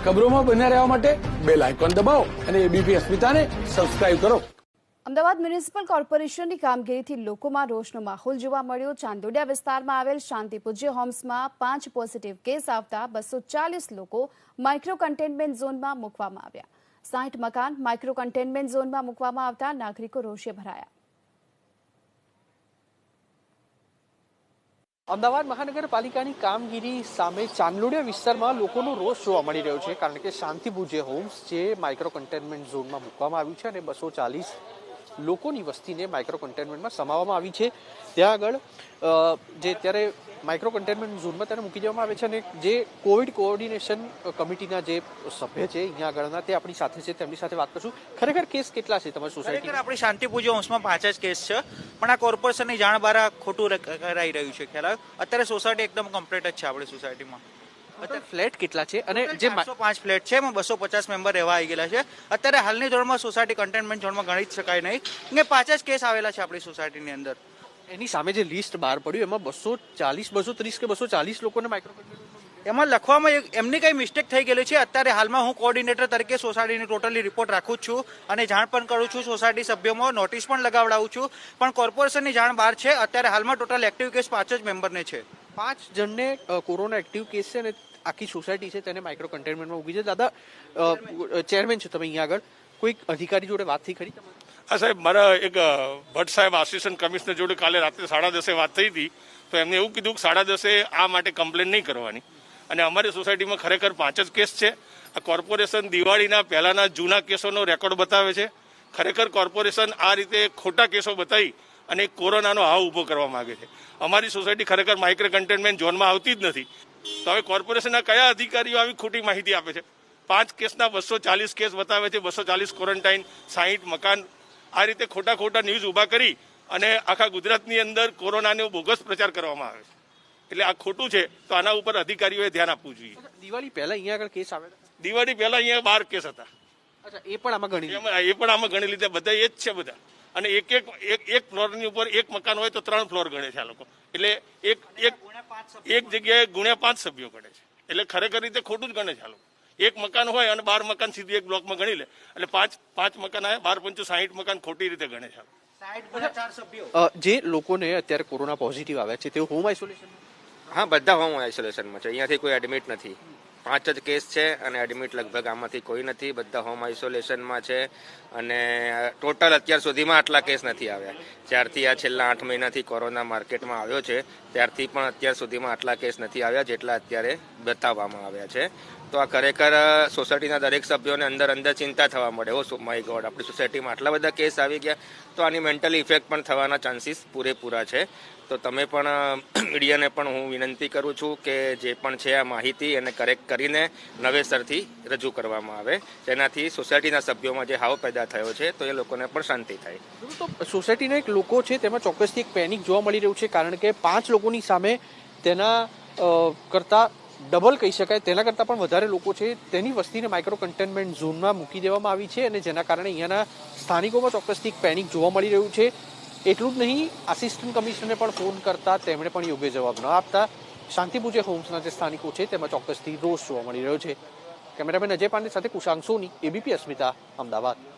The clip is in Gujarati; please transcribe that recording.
ખબરોમાં બન્યા રહેવા માટે બેલ આઇકોન દબાવો અને એબીપી અસ્મિતાને સબસ્ક્રાઇબ કરો. અમદાવાદ મ્યુનિસિપલ કોર્પોરેશનની કામગીરીથી લોકોમાં રોષનો માહોલ જોવા મળ્યો. ચાંદોડિયા વિસ્તારમાં આવેલ શાંતિપૂજ્ય હોમ્સમાં 5 પોઝિટિવ કેસ આવતા 240 લોકો માઇક્રો કન્ટેનમેન્ટ ઝોનમાં મૂકવામાં આવ્યા. 60 મકાન માઇક્રો કન્ટેનમેન્ટ ઝોનમાં મૂકવામાં આવતા નાગરિકો રોષે ભરાયા. અમદાવાદ મહાનગરપાલિકાની કામગીરી સામે ચાંદલોડિયા વિસ્તારમાં લોકોનો રોષ જોવા મળી રહ્યો છે, કારણ કે શાંતિપૂજ્ય હોમ્સ જે માઇક્રો કન્ટેનમેન્ટ ઝોનમાં મૂકવામાં આવ્યું છે અને 240 લોકોની વસ્તીને માઇક્રો કન્ટેનમેન્ટમાં સમાવવામાં આવી છે. ત્યાં આગળ જે અત્યારે માઇક્રો કન્ટેનમેન્ટ ઝોનમાં તેને મૂકી દેવામાં આવે છે અને જે કોવિડ કોઓર્ડિનેશન કમિટીના જે સભ્ય છે અહીંયા આગળના તે આપણી સાથે છે, તેમની સાથે વાત કરશું. ખરેખર કેસ કેટલા છે તમારી સોસાયટી? આપણી શાંતિપૂજ્ય હોમ્સમાં 5 જ કેસ છે, પણ આ કોર્પોરેશનની જાણ બહાર ખોટું કરાઈ રહ્યું છે. ખ્યાલ અત્યારે સોસાયટી એકદમ કમ્પ્લીટ જ છે આપણી સોસાયટીમાં. અત્યારે ફ્લેટ કેટલા છે અને જે 5 ફ્લેટ છે એમાં 250 મેમ્બર રહેવા આવી ગયેલા છે. અત્યારે હાલની ધોરણમાં સોસાયટી કન્ટેનમેન્ટ ઝોનમાં ગણી જ શકાય નહીં કે 5 જ કેસ આવેલા છે આપણી સોસાયટીની અંદર. એની સામે જે લિસ્ટ બહાર પડ્યું એમાં 240 230 કે 240 લોકોને માઇક્રો એમાં લખવામાં એમની કઈ મિસ્ટેક થઈ ગયેલી છે. અત્યારે હાલમાં હું કોઓર્ડિનેટર તરીકે સોસાયટીની ટોટલી રિપોર્ટ રાખું છું અને જાણ પણ કરું છું. સોસાયટી સભ્યોમાં નોટિસ પણ લગાવડાવું છું, પણ કોર્પોરેશનની જાણ બહાર છે. અત્યારે હાલમાં ટોટલ એક્ટિવ કેસ 5 જ મેમ્બરને છે. 5 જણને કોરોના એક્ટિવ કેસ છે અને આખી સોસાયટી છે તેને માઇક્રો કન્ટેનમેન્ટમાં મૂકી છે. દાદા, ચેરમેન છો તમે અહીંયા આગળ, કોઈક અધિકારી જોડે વાત થઈ ખરી તમારી? હા સાહેબ, મારા એક ભટ્ટ સાહેબ આસિસ્ટન્ટ કમિશનર જોડે કાલે રાત્રે 10:30 વાત થઈ હતી, તો એમને એવું કીધું કે 10:30 આ માટે કમ્પ્લેન નહીં કરવાની. અને અમારી સોસાયટીમાં ખરેખર 5 જ કેસ છે. આ કોર્પોરેશન દિવાળીના પહેલાના જૂના કેસોનો રેકોર્ડ બતાવે છે. ખરેખર કોર્પોરેશન આ રીતે ખોટા કેસો બતાવી અને કોરોનાનો હાવ ઊભો કરવા માંગે છે. અમારી સોસાયટી ખરેખર માઇક્રો કન્ટેનમેન્ટ ઝોનમાં આવતી જ નથી. તો હવે કોર્પોરેશનના કયા અધિકારીઓ આવી ખોટી માહિતી આપે છે? 5 કેસના 240 કેસ બતાવે છે, 240 ક્વોરન્ટાઇન, 60 મકાન. આ રીતે ખોટા ન્યૂઝ ઊભા કરી અને આખા ગુજરાતની અંદર કોરોનાનો બોગસ પ્રચાર કરવામાં આવે છે. એટલે આ ખોટું છે, તો આના ઉપર અધિકારીઓએ ધ્યાન આપવું જોઈએ. દિવાળી પહેલા અહીંયા આગળ કેસ આવેલા? દિવાળી પહેલા અહીંયા 12 કેસ હતા. અચ્છા, એ પણ આમાં ગણી લીધા. બધા એ જ છે બધા. અને એક ફ્લોરની ઉપર એક મકાન હોય તો 3 ફ્લોર ગણે છે આ લોકો. એટલે એક જગ્યાએ ગુણ્યા 5 સભ્યો ગણે છે. એટલે ખરેખર રીતે ખોટું જ ગણે છે આ લોકો. એક મકાન હોય અને 12 મકાન સીધી એક બ્લોકમાં ગણી લે, એટલે 5 મકાન આવે, 12 × 5 = 60 મકાન ખોટી રીતે ગણે છે. જે લોકોને અત્યારે કોરોના પોઝિટિવ આવ્યા છે તેઓ હોમ આઇસોલેશન? હા, બધા હોમ આઇસોલેશનમાં છે. અહીંયાથી કોઈ એડમિટ નથી. 5 જ કેસ છે અને એડમિટ લગભગ આમાંથી કોઈ નથી. બધા હોમ આઇસોલેશનમાં છે અને ટોટલ અત્યાર સુધીમાં આટલા કેસ નથી આવ્યા. જ્યારથી આ છેલ્લા 8 મહિનાથી કોરોના માર્કેટમાં આવ્યો છે ત્યારથી પણ અત્યાર સુધીમાં આટલા કેસ નથી આવ્યા જેટલા અત્યારે બતાવવામાં આવ્યા છે. તો આ ખરેખર સોસાયટીના દરેક સભ્યોને અંદર ચિંતા થવા મળે. ઓ માય ગોડ, આપણી સોસાયટીમાં આટલા બધા કેસ આવી ગયા. તો આની મેન્ટલી ઇફેક્ટ પણ થવાના ચાન્સીસ પૂરેપૂરા છે. તો તમે પણ મીડિયાને પણ હું વિનંતી કરું છું કે જે પણ છે આ માહિતી એને કરેક્ટ કરીને નવેસરથી રજૂ કરવામાં આવે, જેનાથી સોસાયટીના સભ્યોમાં જે હાવ પેદા થયો છે તો એ લોકોને પણ શાંતિ થાય. તો સોસાયટીના એક લોકો છે તેમાં ચોક્કસથી એક પેનિક જોવા મળી રહ્યું છે, કારણ કે 5 લોકોની સામે તેના કરતાં ડબલ કહી શકાય, તેના કરતાં પણ વધારે લોકો છે તેની વસ્તીને માઇક્રો કન્ટેનમેન્ટ ઝોનમાં મૂકી દેવામાં આવી છે અને જેના કારણે અહીંયાના સ્થાનિકોમાં ચોક્કસથી એક પેનિક જોવા મળી રહ્યું છે. એટલું જ નહીં, આસિસ્ટન્ટ કમિશનરને પણ ફોન કરતા તેમણે પણ યોગ્ય જવાબ ન આપતા શાંતિપૂજ્ય હોમ્સના જે સ્થાનિકો છે તેમાં ચોક્કસથી રોષ જોવા મળી રહ્યો છે. કેમેરામેન અજય પાંડે સાથે કુશાંગ સોની, એબીપી અસ્મિતા, અમદાવાદ.